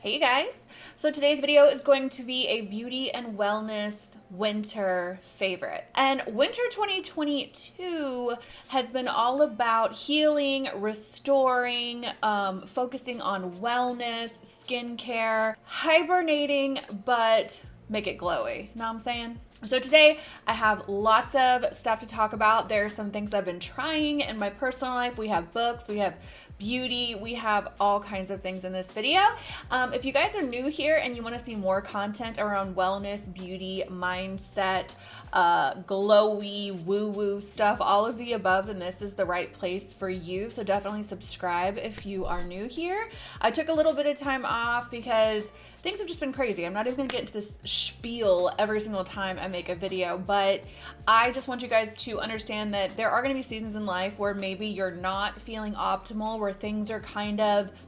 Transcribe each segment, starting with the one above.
Hey you guys! So today's video is going to be a beauty and wellness winter favorite. And winter 2022 has been all about healing, restoring, focusing on wellness, skincare, hibernating, but make it glowy. Know what I'm saying? So today I have lots of stuff to talk about. There's some things I've been trying in my personal life. We have books, we have beauty, we have all kinds of things in this video. If you guys are new here and you want to see more content around wellness, beauty, mindset, glowy, woo-woo stuff, all of the above, then this is the right place for you. So definitely subscribe if you are new here. I took a little bit of time off because things have just been crazy. I'm not even gonna get into this spiel every single time I make a video, but I just want you guys to understand that there are gonna be seasons in life where maybe you're not feeling optimal, where things are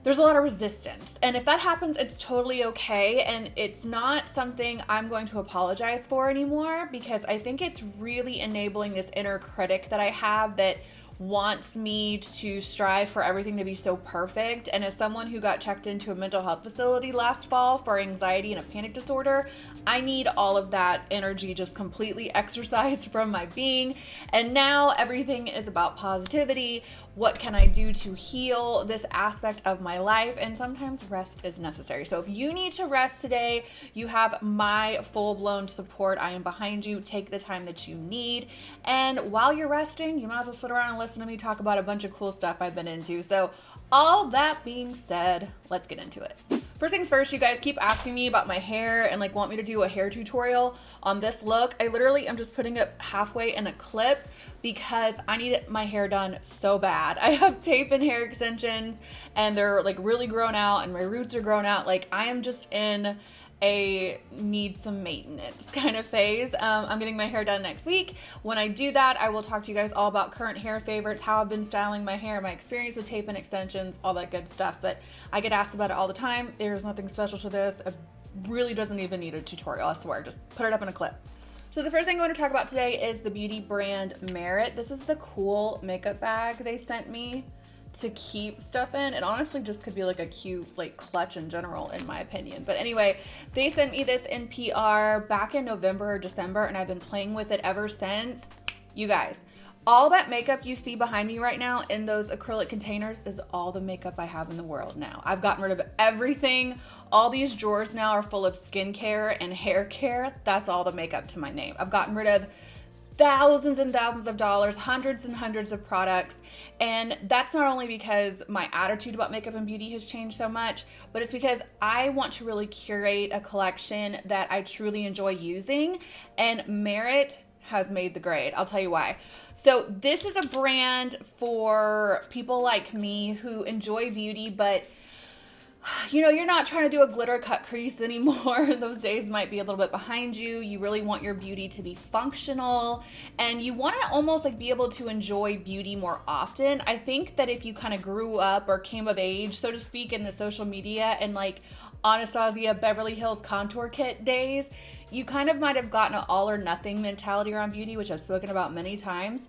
there's a lot of resistance. And if that happens, it's totally okay. And it's not something I'm going to apologize for anymore, because I think it's really enabling this inner critic that I have that wants me to strive for everything to be so perfect. And as someone who got checked into a mental health facility last fall for anxiety and a panic disorder, I need all of that energy just completely exorcised from my being. And now everything is about positivity. What can I do to heal this aspect of my life? And sometimes rest is necessary. So if you need to rest today, you have my full-blown support. I am behind you. Take the time that you need. And while you're resting, you might as well sit around and listen to me talk about a bunch of cool stuff I've been into. So all that being said, let's get into it. First things first, you guys keep asking me about my hair and want me to do a hair tutorial on this look. I literally am just putting it halfway in a clip because I need my hair done so bad. I have tape and hair extensions and they're really grown out and my roots are grown out. I am just in a need some maintenance kind of phase. I'm getting my hair done next week. When I do that, I will talk to you guys all about current hair favorites, how I've been styling my hair, my experience with tape and extensions, all that good stuff. But I get asked about it all the time. There's nothing special to this. It really doesn't even need a tutorial, I swear. Just put it up in a clip. So the first thing I'm going to talk about today is the beauty brand Merit. This is the cool makeup bag they sent me to keep stuff in. It honestly just could be a cute clutch in general, in my opinion. But anyway, they sent me this in PR back in November or December, and I've been playing with it ever since. You guys, all that makeup you see behind me right now in those acrylic containers is all the makeup I have in the world now. I've gotten rid of everything. All these drawers now are full of skincare and hair care. That's all the makeup to my name. I've gotten rid of thousands and thousands of dollars, hundreds and hundreds of products. And that's not only because my attitude about makeup and beauty has changed so much, but it's because I want to really curate a collection that I truly enjoy using. And Merit has made the grade. I'll tell you why. So this is a brand for people like me who enjoy beauty, but you're not trying to do a glitter cut crease anymore. Those days might be a little bit behind you. You really want your beauty to be functional and you want to almost be able to enjoy beauty more often. I think that if you kind of grew up or came of age, so to speak, in the social media and Anastasia Beverly Hills contour kit days, you kind of might have gotten an all or nothing mentality around beauty, which I've spoken about many times.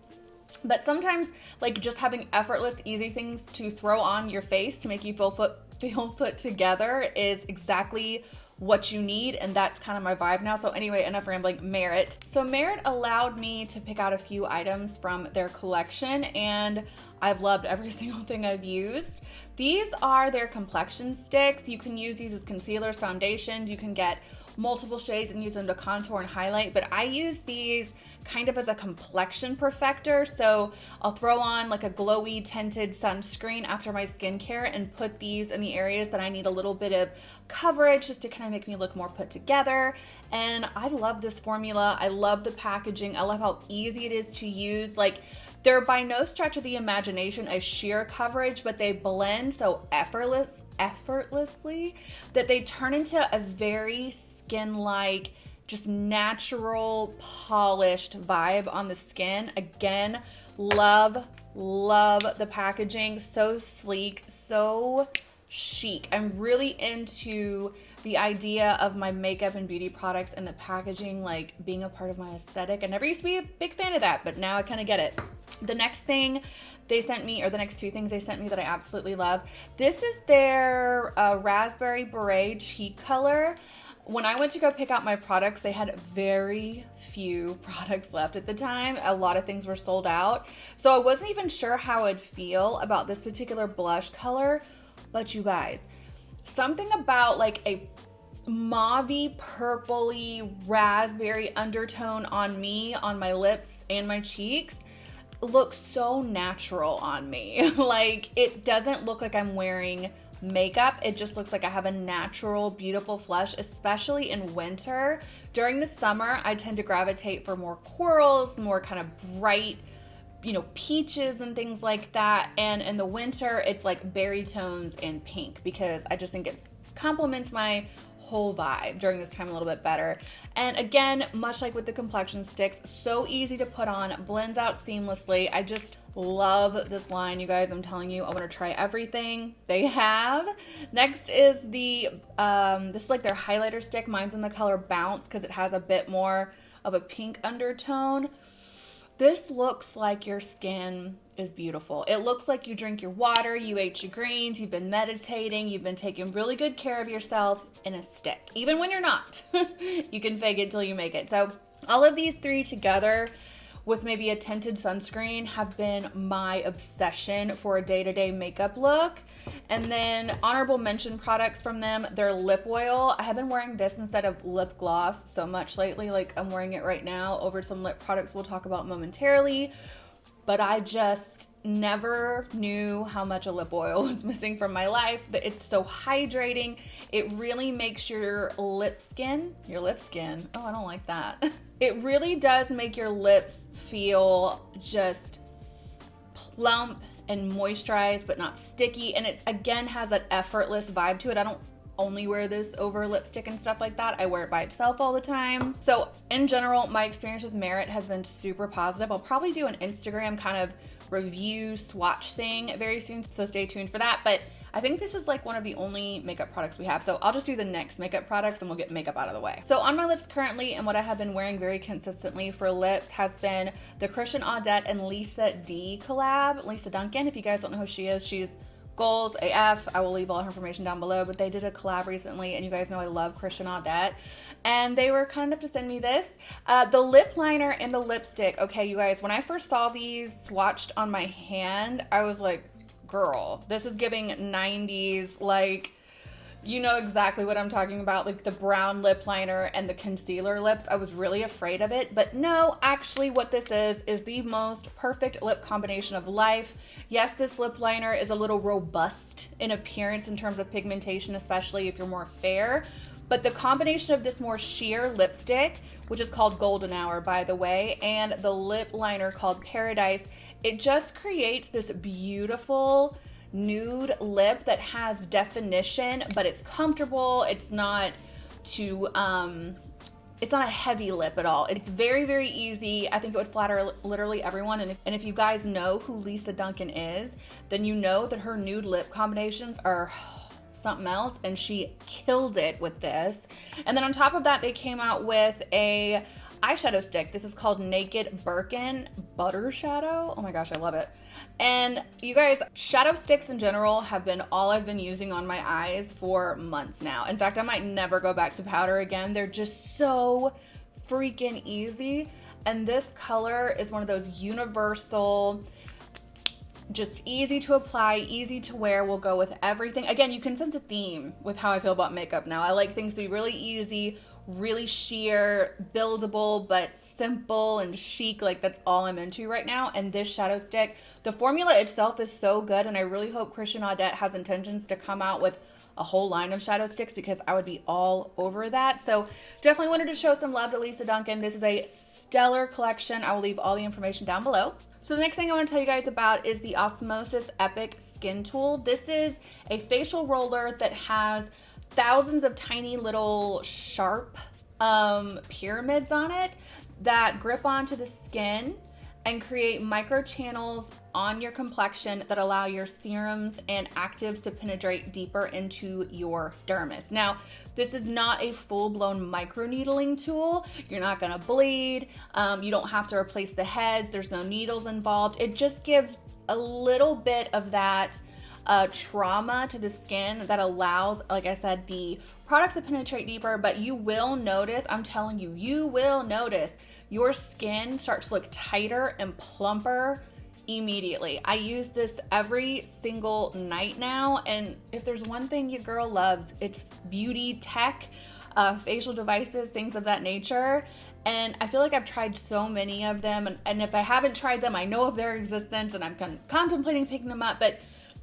But sometimes just having effortless, easy things to throw on your face to make you feel put together is exactly what you need, and that's kind of my vibe now. So anyway, enough rambling. Merit. So Merit allowed me to pick out a few items from their collection, and I've loved every single thing I've used. These are their complexion sticks. You can use these as concealers, foundations. You can get multiple shades and use them to contour and highlight, but I use these kind of as a complexion perfector. So I'll throw on a glowy tinted sunscreen after my skincare and put these in the areas that I need a little bit of coverage just to kind of make me look more put together. And I love this formula. I love the packaging. I love how easy it is to use. They're by no stretch of the imagination a sheer coverage, but they blend so effortlessly that they turn into a very skin-like, just natural, polished vibe on the skin. Again, love the packaging. So sleek, so chic. I'm really into the idea of my makeup and beauty products and the packaging being a part of my aesthetic. I never used to be a big fan of that, but now I kind of get it. The next thing they sent me, or the next two things they sent me that I absolutely love, this is their Raspberry Beret Cheek Color. When I went to go pick out my products, they had very few products left at the time. A lot of things were sold out. So I wasn't even sure how I'd feel about this particular blush color. But you guys, something about like a mauvey, purpley, raspberry undertone on me, on my lips and my cheeks, looks so natural on me. Like, it doesn't look like I'm wearing makeup. It just looks like I have a natural, beautiful flush, especially in winter. During the summer, I tend to gravitate for more corals, more kind of bright, you know, peaches and things like that. And in the winter, it's like berry tones and pink, because I just think it complements my whole vibe during this time a little bit better. And again, much like with the complexion sticks, so easy to put on, blends out seamlessly. I just love this line, you guys. I'm telling you, I want to try everything they have. Next is the this is like their highlighter stick. Mine's in the color Bounce because it has a bit more of a pink undertone. This looks like your skin is beautiful. It looks like you drink your water, you ate your greens, you've been meditating, you've been taking really good care of yourself in a stick. Even when you're not, you can fake it till you make it. So all of these three together with maybe a tinted sunscreen have been my obsession for a day-to-day makeup look. And then honorable mention products from them, their lip oil. I have been wearing this instead of lip gloss so much lately. Like, I'm wearing it right now over some lip products we'll talk about momentarily. But I just never knew how much a lip oil was missing from my life. But it's so hydrating. It really makes your lip skin, oh, I don't like that. It really does make your lips feel just plump and moisturized, but not sticky. And it again has that effortless vibe to it. I don't only wear this over lipstick and stuff like that. I wear it by itself all the time. So in general, my experience with Merit has been super positive. I'll probably do an Instagram kind of review swatch thing very soon, so stay tuned for that. But I think this is like one of the only makeup products we have. So I'll just do the next makeup products and we'll get makeup out of the way. So on my lips currently, and what I have been wearing very consistently for lips has been the Christian Audette and Lisa D collab. Lisa Duncan, if you guys don't know who she is, she's goals AF. I will leave all her information down below, but they did a collab recently, and you guys know I love Christian Audette, and they were kind enough to send me this. The lip liner and the lipstick. Okay, you guys, when I first saw these swatched on my hand, I was like, girl, this is giving 90s, like, you know exactly what I'm talking about, like the brown lip liner and the concealer lips. I was really afraid of it, but no, actually what this is the most perfect lip combination of life. Yes, this lip liner is a little robust in appearance in terms of pigmentation, especially if you're more fair, but the combination of this more sheer lipstick, which is called Golden Hour, by the way, and the lip liner called Paradise, it just creates this beautiful nude lip that has definition, but it's comfortable. It's not too it's not a heavy lip at all. It's very easy. I think it would flatter literally everyone. And if you guys know who Lisa Duncan is, then you know that her nude lip combinations are something else, and she killed it with this. And then on top of that, they came out with a eyeshadow stick. This is called Naked Birkin Butter Shadow. Oh my gosh, I love it. And you guys, shadow sticks in general have been all I've been using on my eyes for months now. In fact, I might never go back to powder again. They're just so freaking easy. And this color is one of those universal, just easy to apply, easy to wear, will go with everything. Again, you can sense a theme with how I feel about makeup now. I like things to be really easy, really sheer, buildable, but simple and chic. Like, that's all I'm into right now. And this shadow stick, the formula itself is so good, and I really hope Christian Audette has intentions to come out with a whole line of shadow sticks, because I would be all over that. So definitely wanted to show some love to Lisa Duncan. This is a stellar collection. I will leave all the information down below. So the next thing I want to tell you guys about is the Osmosis Epic Skin Tool. This is a facial roller that has thousands of tiny little sharp pyramids on it that grip onto the skin and create microchannels on your complexion that allow your serums and actives to penetrate deeper into your dermis. Now, this is not a full-blown microneedling tool. You're not gonna bleed. You don't have to replace the heads. There's no needles involved. It just gives a little bit of that trauma to the skin that allows, like I said, the products to penetrate deeper, but you will notice, I'm telling you, you will notice your skin starts to look tighter and plumper immediately. I use this every single night now, and if there's one thing your girl loves, it's beauty tech, facial devices, things of that nature. And I feel like I've tried so many of them, and if I haven't tried them, I know of their existence and I'm contemplating picking them up. But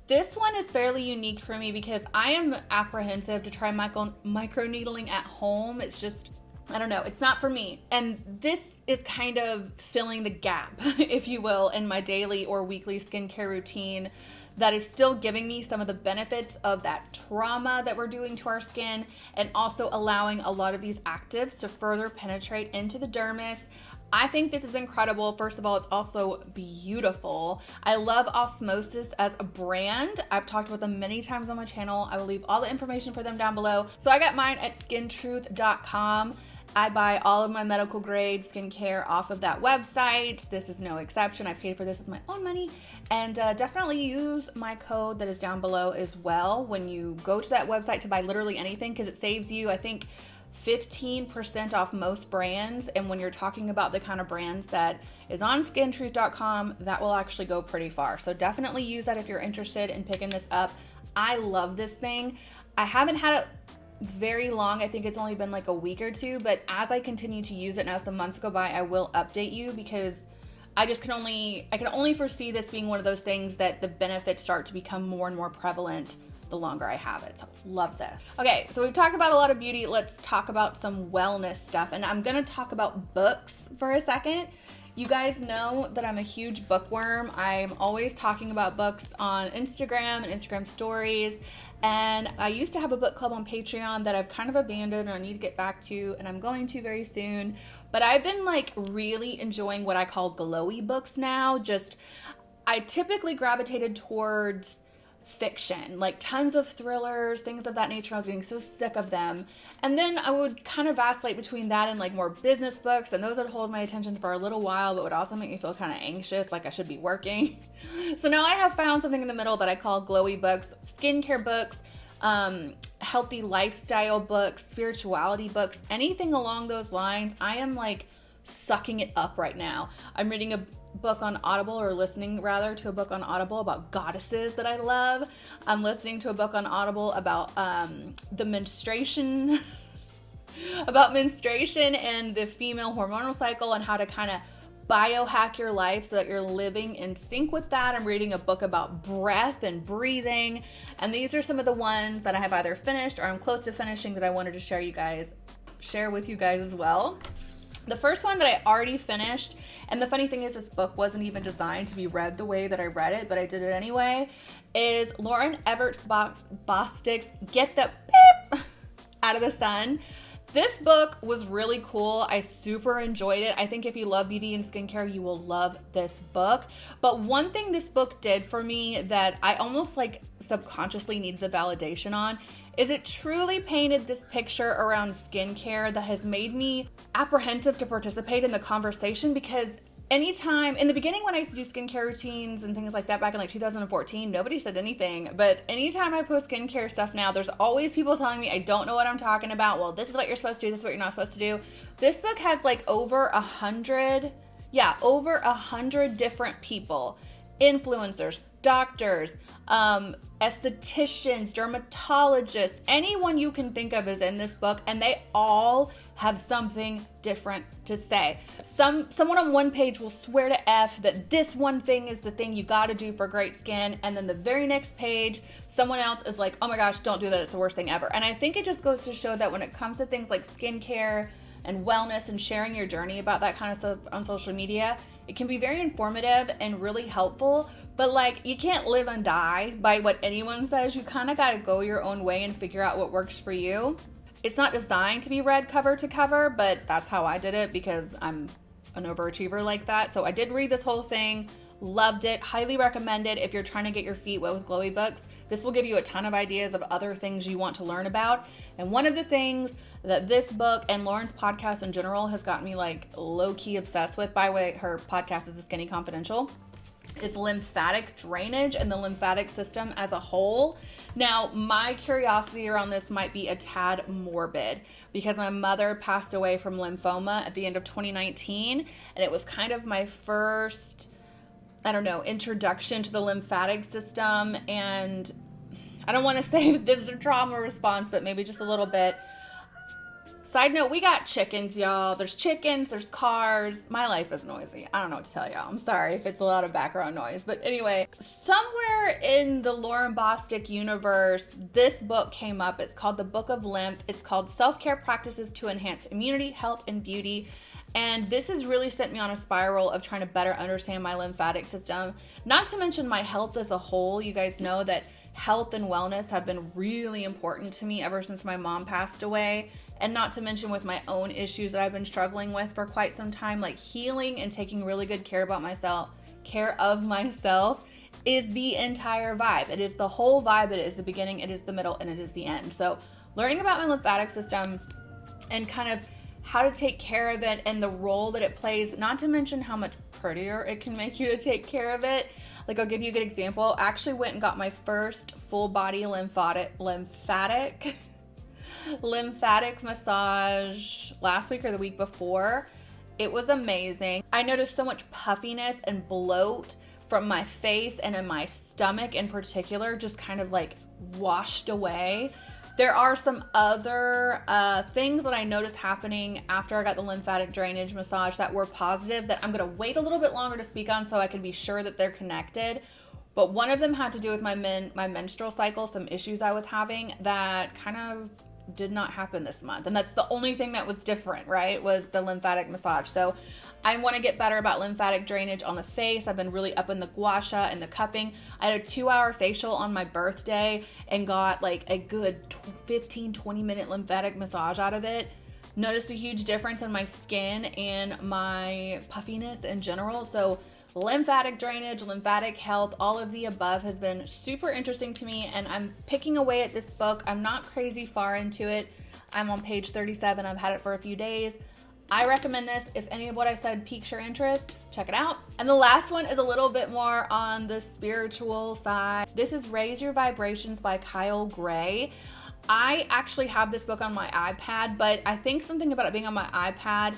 this one is fairly unique for me because I am apprehensive to try microneedling at home. It's just, I don't know, it's not for me. And this is kind of filling the gap, if you will, in my daily or weekly skincare routine that is still giving me some of the benefits of that trauma that we're doing to our skin, and also allowing a lot of these actives to further penetrate into the dermis. I think this is incredible. First of all, it's also beautiful. I love Osmosis as a brand. I've talked about them many times on my channel. I will leave all the information for them down below. So I got mine at skintruth.com. I buy all of my medical grade skincare off of that website. This is no exception. I paid for this with my own money. And definitely use my code that is down below as well when you go to that website to buy literally anything, because it saves you, I think, 15% off most brands. And when you're talking about the kind of brands that is on skintruth.com, that will actually go pretty far. So definitely use that if you're interested in picking this up. I love this thing. I haven't had it very long. I think it's only been like a week or two, but as I continue to use it and as the months go by, I will update you, because I can only foresee this being one of those things that the benefits start to become more and more prevalent the longer I have it. So love this. Okay, so we've talked about a lot of beauty. Let's talk about some wellness stuff. And I'm gonna talk about books for a second. You guys know that I'm a huge bookworm. I'm always talking about books on Instagram and Instagram stories. And I used to have a book club on Patreon that I've kind of abandoned and I need to get back to, and I'm going to very soon. But I've been like really enjoying what I call glowy books now. I typically gravitated towards fiction, like tons of thrillers, things of that nature. I was getting so sick of them. And then I would kind of vacillate between that and like more business books, and those would hold my attention for a little while, but would also make me feel kind of anxious, like I should be working. So now I have found something in the middle that I call glowy books, skincare books, healthy lifestyle books, spirituality books, anything along those lines. I am like sucking it up right now. I'm reading a book on Audible, or listening rather to a book on Audible about goddesses that I love. I'm listening to a book on Audible about the menstruation about menstruation and the female hormonal cycle, and how to kind of biohack your life so that you're living in sync with that. I'm reading a book about breath and breathing, and these are some of the ones that I have either finished or I'm close to finishing that I wanted to share with you guys as well. The first one that I already finished, and the funny thing is this book wasn't even designed to be read the way that I read it, but I did it anyway, is Lauren Everett Bostick's Get the Beep Out of the Sun. This book was really cool. I super enjoyed it. I think if you love beauty and skincare, you will love this book. But one thing this book did for me that I almost like subconsciously needed the validation on is it truly painted this picture around skincare that has made me apprehensive to participate in the conversation, because anytime, in the beginning when I used to do skincare routines and things like that back in like 2014, nobody said anything. But anytime I post skincare stuff now, there's always people telling me I don't know what I'm talking about. Well, this is what you're supposed to do, this is what you're not supposed to do. This book has like over 100 different people, influencers, doctors, estheticians, dermatologists, anyone you can think of is in this book, and they all have something different to say. Someone on one page will swear to F that this one thing is the thing you gotta do for great skin, and then the very next page, someone else is like, oh my gosh, don't do that, it's the worst thing ever. And I think it just goes to show that when it comes to things like skincare and wellness and sharing your journey about that kind of stuff on social media, it can be very informative and really helpful. But like, you can't live and die by what anyone says. You kind of got to go your own way and figure out what works for you. It's not designed to be read cover to cover, but that's how I did it because I'm an overachiever like that. So I did read this whole thing, loved it, highly recommend it if you're trying to get your feet wet with Glowy books. This will give you a ton of ideas of other things you want to learn about. And one of the things that this book and Lauren's podcast in general has gotten me like low-key obsessed with, by the way, her podcast is The Skinny Confidential, is lymphatic drainage and the lymphatic system as a whole. Now, my curiosity around this might be a tad morbid because my mother passed away from lymphoma at the end of 2019, and it was kind of my first, introduction to the lymphatic system. And I don't want to say that this is a trauma response, but maybe just a little bit. Side note, we got chickens, y'all. There's chickens, there's cars. My life is noisy. I don't know what to tell y'all. I'm sorry if it's a lot of background noise. But anyway, somewhere in the Lauren Bostic universe, this book came up. It's called The Book of Lymph. It's called Self-Care Practices to Enhance Immunity, Health, and Beauty. And this has really sent me on a spiral of trying to better understand my lymphatic system. Not to mention my health as a whole. You guys know that health and wellness have been really important to me ever since my mom passed away. And not to mention with my own issues that I've been struggling with for quite some time, like healing and taking really good care of myself is the entire vibe. It is the whole vibe. It is the beginning, it is the middle, and it is the end. So learning about my lymphatic system and kind of how to take care of it and the role that it plays, not to mention how much prettier it can make you to take care of it. Like, I'll give you a good example. I actually went and got my first full body lymphatic massage last week or the week before. It was amazing. I noticed so much puffiness and bloat from my face and in my stomach in particular, just kind of like washed away. There are some other things that I noticed happening after I got the lymphatic drainage massage that were positive that I'm going to wait a little bit longer to speak on so I can be sure that they're connected. But one of them had to do with my menstrual cycle, some issues I was having that kind of did not happen this month. And that's the only thing that was different, right? Was the lymphatic massage. So I want to get better about lymphatic drainage on the face. I've been really up in the gua sha and the cupping. I had a 2-hour facial on my birthday and got like a good 15-20 minute lymphatic massage out of it. Noticed a huge difference in my skin and my puffiness in general. So lymphatic drainage, lymphatic health, all of the above has been super interesting to me, and I'm picking away at this book. I'm not crazy far into it. I'm on page 37. I've had it for a few days. I recommend this. If any of what I said piques your interest, check it out. And the last one is a little bit more on the spiritual side. This is Raise Your Vibrations by Kyle Gray. I actually have this book on my iPad, but I think something about it being on my iPad,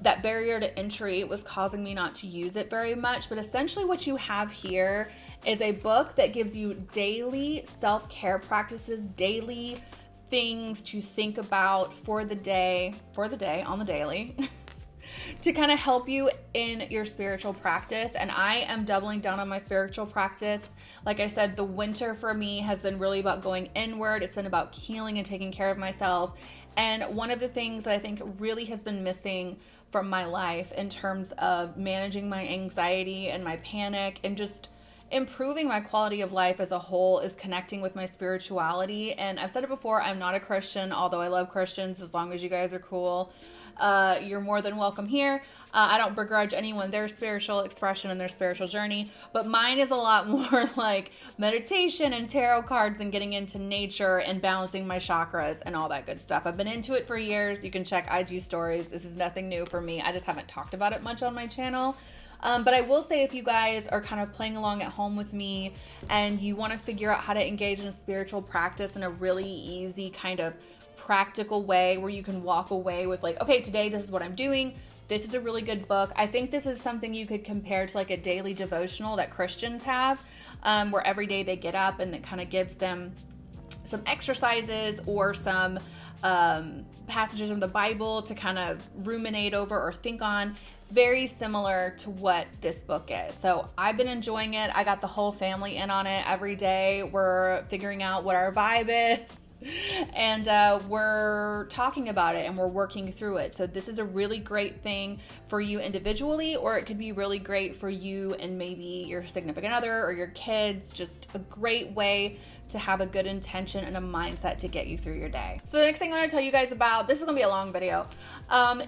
that barrier to entry, was causing me not to use it very much. But essentially what you have here is a book that gives you daily self-care practices, daily things to think about for the day, on the daily, to kind of help you in your spiritual practice. And I am doubling down on my spiritual practice. Like I said, the winter for me has been really about going inward. It's been about healing and taking care of myself. And one of the things that I think really has been missing from my life in terms of managing my anxiety and my panic and just improving my quality of life as a whole is connecting with my spirituality. And I've said it before, I'm not a Christian, although I love Christians. As long as you guys are cool, you're more than welcome here. I don't begrudge anyone their spiritual expression and their spiritual journey, but mine is a lot more like meditation and tarot cards and getting into nature and balancing my chakras and all that good stuff. I've been into it for years. You can check IG stories. This is nothing new for me. I just haven't talked about it much on my channel. But I will say, if you guys are kind of playing along at home with me and you want to figure out how to engage in a spiritual practice in a really easy kind of practical way where you can walk away with like, okay, today this is what I'm doing. This is a really good book. I think this is something you could compare to like a daily devotional that Christians have, where every day they get up and it kind of gives them some exercises or some passages of the Bible to kind of ruminate over or think on. Very similar to what this book is. So I've been enjoying it. I got the whole family in on it. Every day we're figuring out what our vibe is. And we're talking about it and we're working through it. So this is a really great thing for you individually, or it could be really great for you and maybe your significant other or your kids. Just a great way to have a good intention and a mindset to get you through your day. So the next thing I'm going to tell you guys about, this is going to be a long video,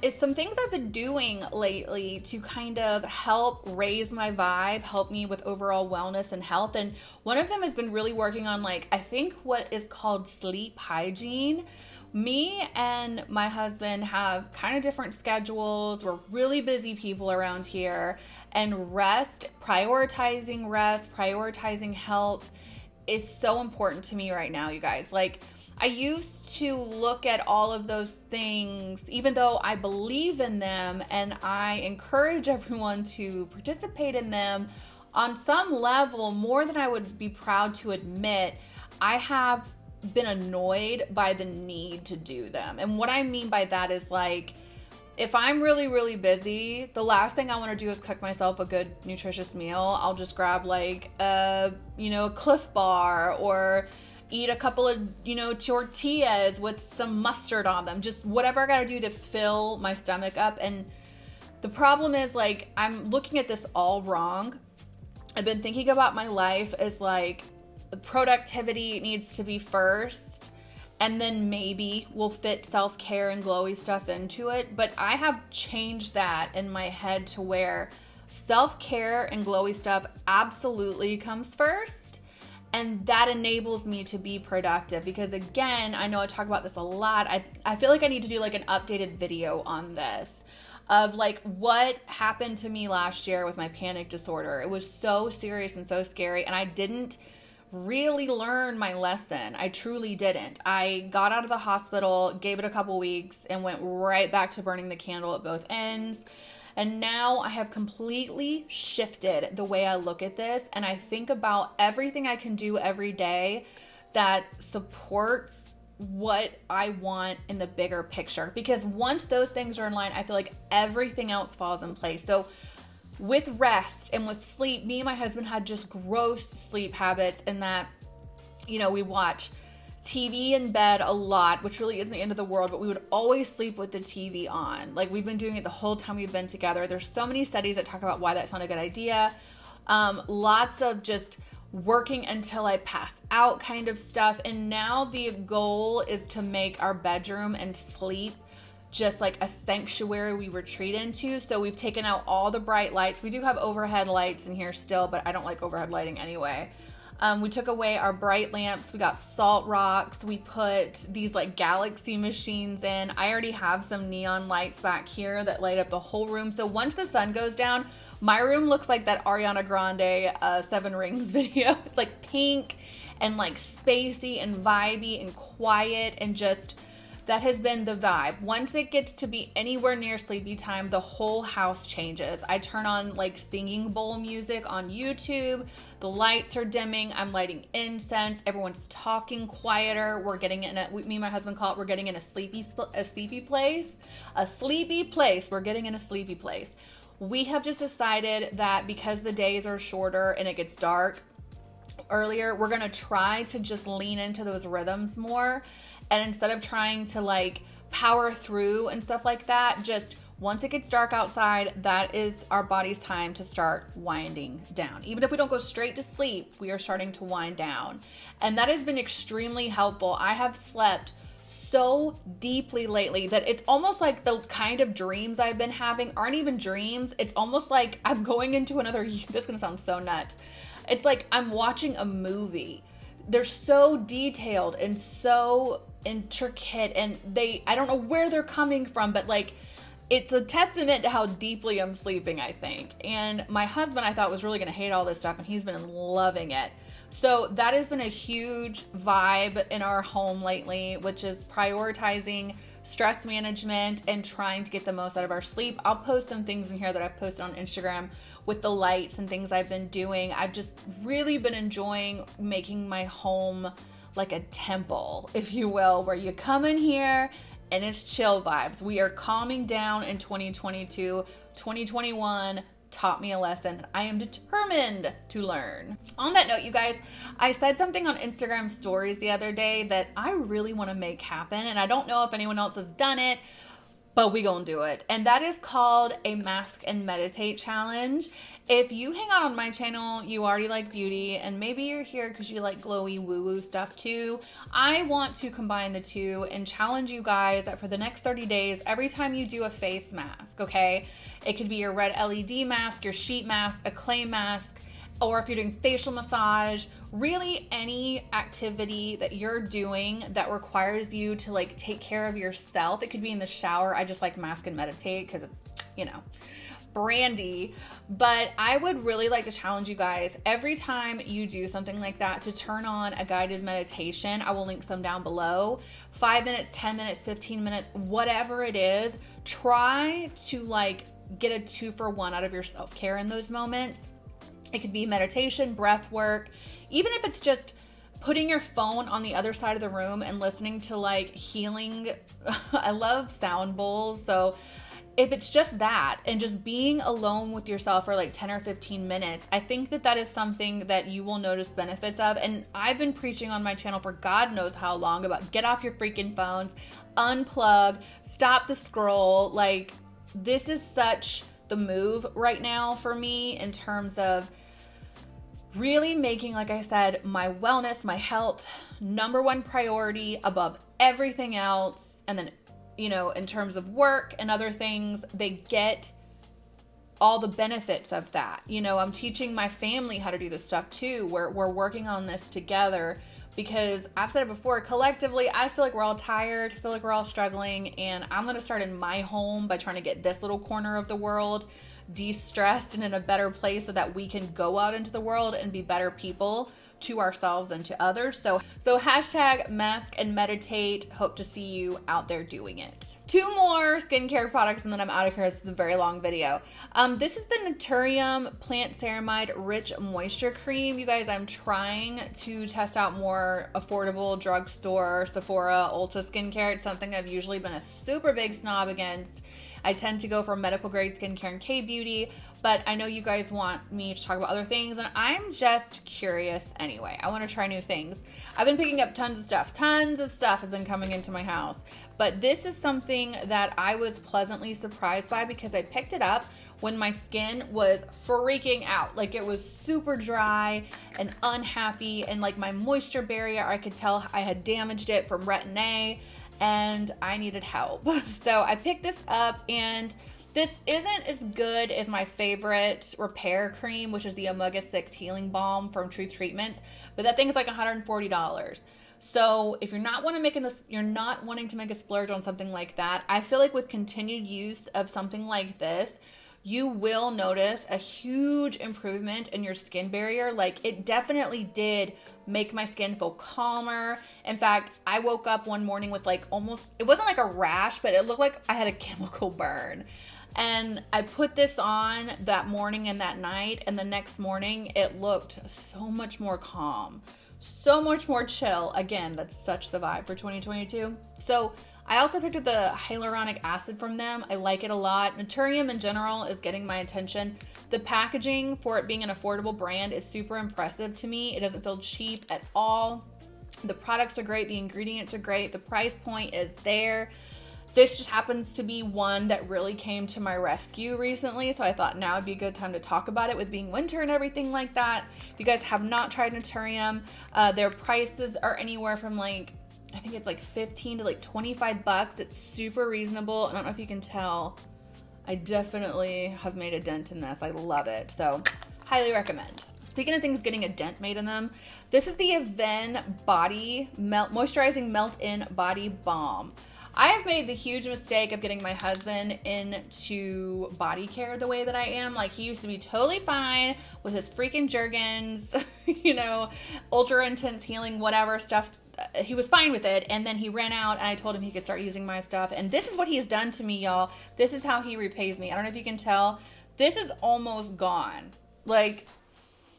is some things I've been doing lately to kind of help raise my vibe, help me with overall wellness and health. And one of them has been really working on, like, I think what is called sleep hygiene. Me and my husband have kind of different schedules. We're really busy people around here, and prioritizing health is so important to me right now, you guys. Like, I used to look at all of those things, even though I believe in them and I encourage everyone to participate in them on some level, more than I would be proud to admit. I have been annoyed by the need to do them. And what I mean by that is, like, if I'm really, really busy, the last thing I want to do is cook myself a good, nutritious meal. I'll just grab, like, a Cliff Bar, or eat a couple of, tortillas with some mustard on them. Just whatever I got to do to fill my stomach up. And the problem is, like, I'm looking at this all wrong. I've been thinking about my life as, like, productivity needs to be first, and then maybe we'll fit self-care and glowy stuff into it. But I have changed that in my head to where self-care and glowy stuff absolutely comes first. And that enables me to be productive. Because again, I know I talk about this a lot. I feel like I need to do, like, an updated video on this, of, like, what happened to me last year with my panic disorder. It was so serious and so scary, and I didn't really learn my lesson. I truly didn't. I got out of the hospital, gave it a couple weeks, and went right back to burning the candle at both ends. And now I have completely shifted the way I look at this, and I think about everything I can do every day that supports what I want in the bigger picture. Because once those things are in line, I feel like everything else falls in place. So with rest and with sleep, me and my husband had just gross sleep habits in that, we watch TV in bed a lot, which really isn't the end of the world, but we would always sleep with the TV on. Like, we've been doing it the whole time we've been together. There's so many studies that talk about why that's not a good idea. Lots of just working until I pass out kind of stuff. And now the goal is to make our bedroom and sleep just like a sanctuary we retreat into. So we've taken out all the bright lights. We do have overhead lights in here still, but I don't like overhead lighting anyway. We took away our bright lamps. We got salt rocks. We put these, like, galaxy machines in. I already have some neon lights back here that light up the whole room. So once the sun goes down, my room looks like that Ariana Grande Seven Rings video. It's like pink and, like, spacey and vibey and quiet, and just, that has been the vibe. Once it gets to be anywhere near sleepy time, the whole house changes. I turn on, like, singing bowl music on YouTube. The lights are dimming. I'm lighting incense. Everyone's talking quieter. We're getting in me and my husband call it, we're getting in a sleepy place. A sleepy place. We're getting in a sleepy place. We have just decided that because the days are shorter and it gets dark earlier, we're going to try to just lean into those rhythms more. And instead of trying to, like, power through and stuff like that, just once it gets dark outside, that is our body's time to start winding down. Even if we don't go straight to sleep, we are starting to wind down. And that has been extremely helpful. I have slept so deeply lately that it's almost like the kind of dreams I've been having aren't even dreams. It's almost like I'm going into another, this is going to sound so nuts. It's like I'm watching a movie. They're so detailed and so intricate, and I don't know where they're coming from, but, like, it's a testament to how deeply I'm sleeping, I think. And my husband, I thought, was really going to hate all this stuff, and he's been loving it. So that has been a huge vibe in our home lately, which is prioritizing stress management and trying to get the most out of our sleep. I'll post some things in here that I've posted on Instagram with the lights and things I've been doing. I've just really been enjoying making my home like a temple, if you will, where you come in here and it's chill vibes. We are calming down in 2022. 2021 taught me a lesson that I am determined to learn. On that note, you guys, I said something on Instagram stories the other day that I really want to make happen, and I don't know if anyone else has done it, but we gonna do it. And that is called a Mask and Meditate challenge. If you hang out on my channel, you already like beauty, and maybe you're here because you like glowy woo-woo stuff too. I want to combine the two and challenge you guys that for the next 30 days, every time you do a face mask, okay? It could be your red LED mask, your sheet mask, a clay mask, or if you're doing facial massage, really any activity that you're doing that requires you to like take care of yourself. It could be in the shower. I just like Mask and Meditate because it's, you know, brandy. But I would really like to challenge you guys every time you do something like that to turn on a guided meditation. I will link some down below. 5 minutes, 10 minutes, 15 minutes, whatever it is, try to like get a 2-for-1 out of your self-care in those moments. It could be meditation, breath work, even if it's just putting your phone on the other side of the room and listening to like healing. I love sound bowls. So if it's just that and just being alone with yourself for like 10 or 15 minutes, I think that that is something that you will notice benefits of. And I've been preaching on my channel for God knows how long about get off your freaking phones, unplug, stop the scroll. Like, this is such the move right now for me in terms of really making, like I said, my wellness, my health, #1 priority above everything else. And then, you know, in terms of work and other things, they get all the benefits of that. You know, I'm teaching my family how to do this stuff too. We're working on this together because I've said it before, collectively, I just feel like we're all tired, feel like we're all struggling, and I'm going to start in my home by trying to get this little corner of the world de-stressed and in a better place so that we can go out into the world and be better people to ourselves and to others. So hashtag Mask and Meditate. Hope to see you out there doing it. 2 more skincare products and then I'm out of here. This is a very long video. This is the Naturium Plant Ceramide Rich Moisture Cream. You guys, I'm trying to test out more affordable drugstore, Sephora, Ulta skincare. It's something I've usually been a super big snob against. I tend to go for medical grade skincare and K-beauty, but I know you guys want me to talk about other things, and I'm just curious anyway. I want to try new things. I've been picking up tons of stuff. Tons of stuff have been coming into my house, but this is something that I was pleasantly surprised by because I picked it up when my skin was freaking out. Like, it was super dry and unhappy, and like my moisture barrier, I could tell I had damaged it from Retin-A, and I needed help. So I picked this up, and this isn't as good as my favorite repair cream, which is the Omega-6 Healing Balm from True Treatments, but that thing's like $140. So if you're not wanting to make a splurge on something like that, I feel like with continued use of something like this, you will notice a huge improvement in your skin barrier. Like, it definitely did make my skin feel calmer. In fact, I woke up one morning with like almost, it wasn't like a rash, but it looked like I had a chemical burn. And I put this on that morning and that night, and the next morning it looked so much more calm, so much more chill. Again, that's such the vibe for 2022. So I also picked up the hyaluronic acid from them. I like it a lot. Naturium in general is getting my attention. The packaging for it being an affordable brand is super impressive to me. It doesn't feel cheap at all. The products are great. The ingredients are great. The price point is there. This just happens to be one that really came to my rescue recently, so I thought now would be a good time to talk about it with being winter and everything like that. If you guys have not tried Naturium, their prices are anywhere from like, I think it's like 15 to like 25 bucks. It's super reasonable. I don't know if you can tell. I definitely have made a dent in this. I love it. So highly recommend. Speaking of things getting a dent made in them, this is the Aven Body Moisturizing Melt-In Body Balm. I have made the huge mistake of getting my husband into body care the way that I am. Like, he used to be totally fine with his freaking Jergens, you know, ultra intense healing, whatever stuff. He was fine with it, and then he ran out, and I told him he could start using my stuff, and this is what he has done to me, y'all. This is how he repays me. I don't know if you can tell. This is almost gone. Like,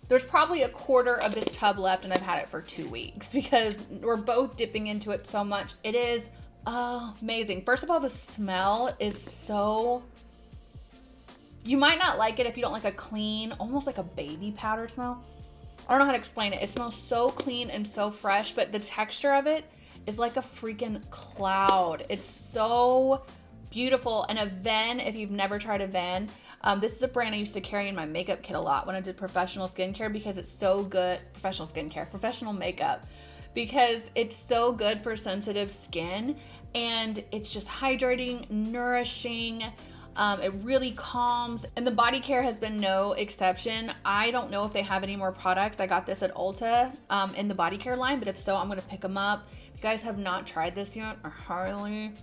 there's probably a quarter of this tub left, and I've had it for 2 weeks because we're both dipping into it so much. It is amazing. First of all, the smell is so... You might not like it if you don't like a clean, almost like a baby powder smell. I don't know how to explain it. It smells so clean and so fresh, but the texture of it is like a freaking cloud. It's so beautiful. And Aven, if you've never tried Aven, this is a brand I used to carry in my makeup kit a lot when I did professional skincare because it's so good. Professional makeup, because it's so good for sensitive skin, and it's just hydrating, nourishing. It really calms, and the body care has been no exception. I don't know if they have any more products. I got this at Ulta in the body care line, but if so, I'm going to pick them up. If you guys have not tried this yet, I highly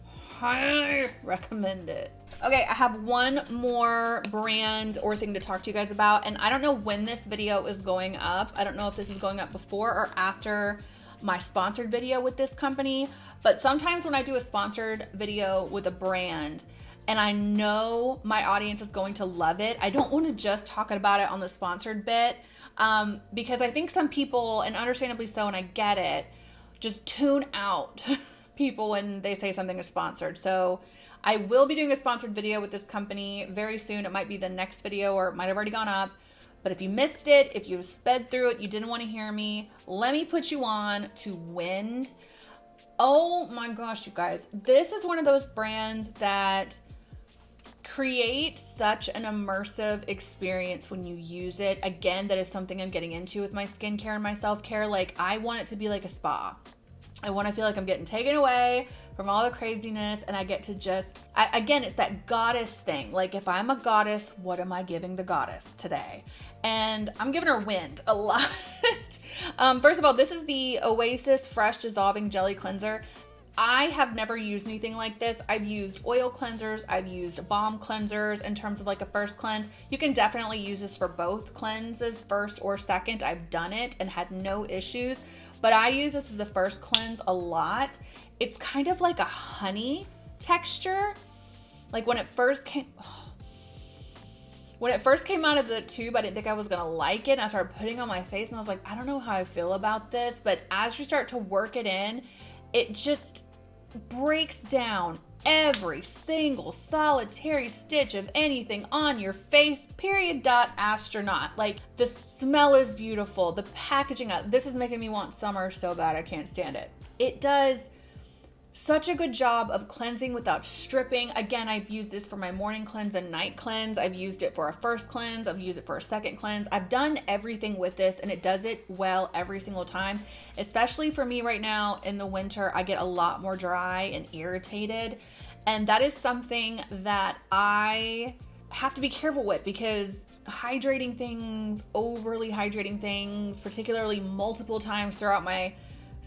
recommend it. Okay, I have one more brand or thing to talk to you guys about, and I don't know when this video is going up. I don't know if this is going up before or after my sponsored video with this company, but sometimes when I do a sponsored video with a brand and I know my audience is going to love it, I don't want to just talk about it on the sponsored bit, because I think some people, and understandably so, and I get it, just tune out people when they say something is sponsored. So I will be doing a sponsored video with this company very soon. It might be the next video, or it might have already gone up. But if you missed it, if you sped through it, you didn't want to hear me, let me put you on to Whind. Oh my gosh, you guys. This is one of those brands that create such an immersive experience when you use it. Again, that is something I'm getting into with my skincare and my self-care. Like, I want it to be like a spa. I want to feel like I'm getting taken away from all the craziness, and I get to just, again, it's that goddess thing. Like, if I'm a goddess, what am I giving the goddess today? And I'm giving her Whind a lot. First of all, this is the Oasis Fresh Dissolving Jelly Cleanser. I have never used anything like this. I've used oil cleansers. I've used balm cleansers in terms of like a first cleanse. You can definitely use this for both cleanses, first or second. I've done it and had no issues, but I use this as a first cleanse a lot. It's kind of like a honey texture. Like when it first came out of the tube, I didn't think I was gonna like it. And I started putting it on my face and I was like, I don't know how I feel about this. But as you start to work it in, it just breaks down every single solitary stitch of anything on your face, period, dot, astronaut. Like, the smell is beautiful. The packaging, this is making me want summer so bad. I can't stand it. It does such a good job of cleansing without stripping. Again, I've used this for my morning cleanse and night cleanse. I've used it for a first cleanse. I've used it for a second cleanse. I've done everything with this, and it does it well every single time. Especially for me right now in the winter, I get a lot more dry and irritated. And that is something that I have to be careful with, because hydrating things, overly hydrating things, particularly multiple times throughout my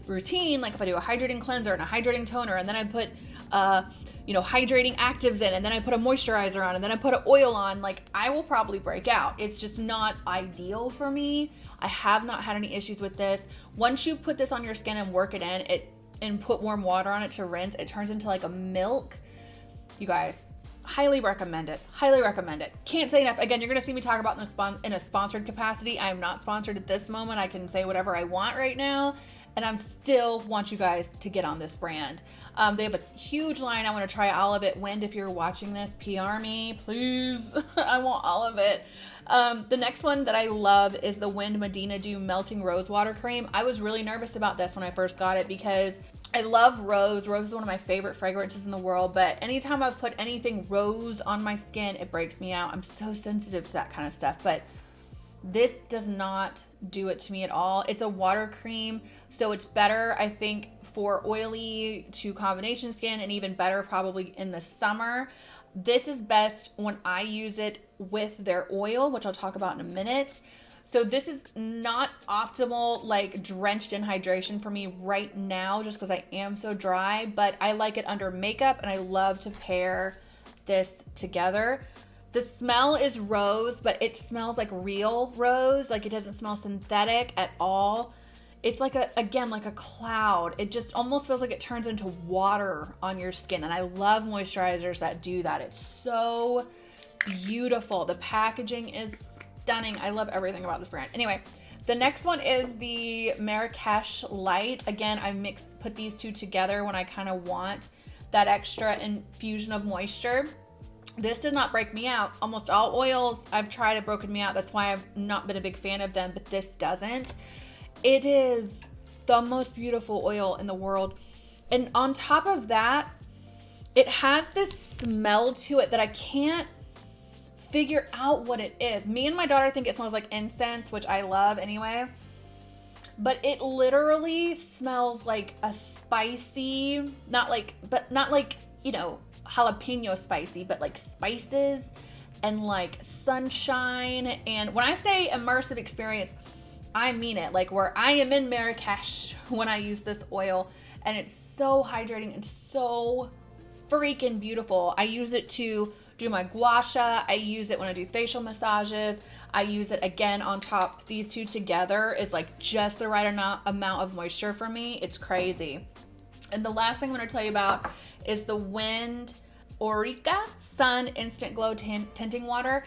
routine, like if I do a hydrating cleanser and a hydrating toner, and then I put hydrating actives in, and then I put a moisturizer on, and then I put an oil on, like, I will probably break out. It's just not ideal for me. I have not had any issues with this. Once you put this on your skin and work it in, and put warm water on it to rinse, it turns into like a milk. You guys, highly recommend it. Highly recommend it. Can't say enough. Again, you're going to see me talk about in a sponsored capacity. I am not sponsored at this moment. I can say whatever I want right now, and I'm still want you guys to get on this brand. They have a huge line. I want to try all of it. Whind, if you're watching this, PR me, please. I want all of it. The next one that I love is the Whind Medina Dew Melting Rose Water Cream. I was really nervous about this when I first got it because I love rose. Rose is one of my favorite fragrances in the world, but anytime I've put anything rose on my skin, it breaks me out. I'm so sensitive to that kind of stuff, but this does not do it to me at all. It's a water cream, so it's better, I think, for oily to combination skin, and even better probably in the summer. This is best when I use it with their oil, which I'll talk about in a minute. So this is not optimal, like drenched in hydration for me right now, just because I am so dry, but I like it under makeup, and I love to pair this together. The smell is rose, but it smells like real rose. Like, it doesn't smell synthetic at all. It's like again, like a cloud. It just almost feels like it turns into water on your skin. And I love moisturizers that do that. It's so beautiful. The packaging is stunning. I love everything about this brand. Anyway, the next one is the Marrakesh Light. Again, I put these two together when I kind of want that extra infusion of moisture. This does not break me out. Almost all oils I've tried have broken me out. That's why I've not been a big fan of them, but this doesn't. It is the most beautiful oil in the world. And on top of that, It has this smell to it that I can't figure out what it is. Me and my daughter think it smells like incense, which I love anyway. But it literally smells like a spicy, not like, you know, jalapeno spicy, but like spices and like sunshine. And when I say immersive experience, I mean it. Like where I am in Marrakesh when I use this oil, and it's so hydrating and so freaking beautiful. I use it to do my gua sha. I use it when I do facial massages. I use it again on top. These two together is like just the right amount of moisture for me. It's crazy. And the last thing I'm going to tell you about is the Whind Aurica Sun Instant Glow Tinting Water.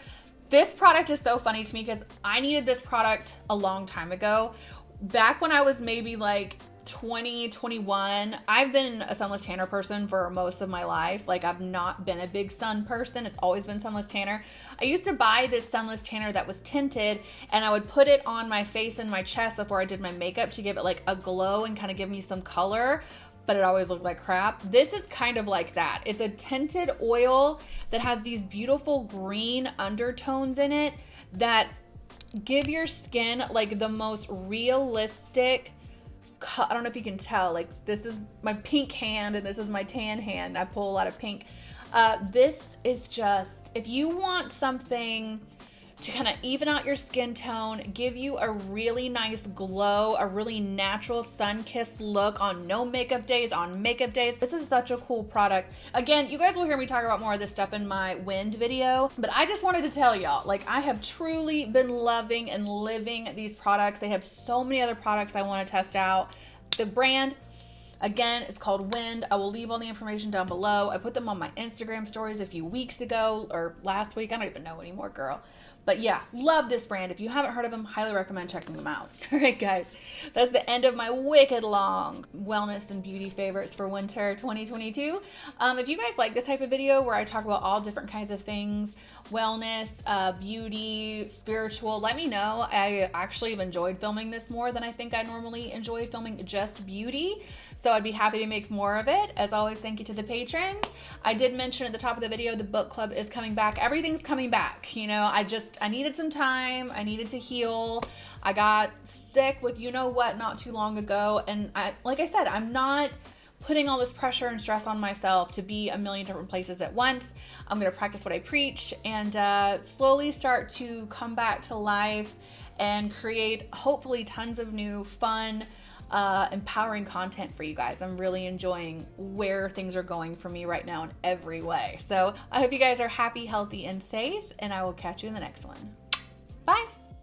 This product is so funny to me because I needed this product a long time ago. Back when I was maybe like 20, 21, I've been a sunless tanner person for most of my life. Like I've not been a big sun person. It's always been sunless tanner. I used to buy this sunless tanner that was tinted, and I would put it on my face and my chest before I did my makeup to give it like a glow and kind of give me some color, but it always looked like crap. This is kind of like that. It's a tinted oil that has these beautiful green undertones in it that give your skin like the most realistic, I don't know if you can tell, like this is my pink hand and this is my tan hand. I pull a lot of pink. This is just, if you want something to kind of even out your skin tone, give you a really nice glow, a really natural sun-kissed look on no makeup days, on makeup days, this is such a cool product. Again, you guys will hear me talk about more of this stuff in my Whind video, but I just wanted to tell y'all, like I have truly been loving and living these products. They have so many other products I want to test out. The brand, again, is called Whind. I will leave all the information down below. I put them on my Instagram stories a few weeks ago or last week. I don't even know anymore, girl. But yeah, love this brand. If you haven't heard of them, highly recommend checking them out. All right, guys, that's the end of my wicked long wellness and beauty favorites for winter 2022. If you guys like this type of video where I talk about all different kinds of things, wellness, beauty, spiritual, let me know. I actually have enjoyed filming this more than I think I normally enjoy filming just beauty. So I'd be happy to make more of it. As always, thank you to the patrons. I did mention at the top of the video, the book club is coming back. Everything's coming back. You know, I needed some time. I needed to heal. I got sick with you know what not too long ago. And like I said, I'm not putting all this pressure and stress on myself to be a million different places at once. I'm going to practice what I preach and slowly start to come back to life and create hopefully tons of new fun, empowering content for you guys. I'm really enjoying where things are going for me right now in every way. So I hope you guys are happy, healthy, and safe, and I will catch you in the next one. Bye.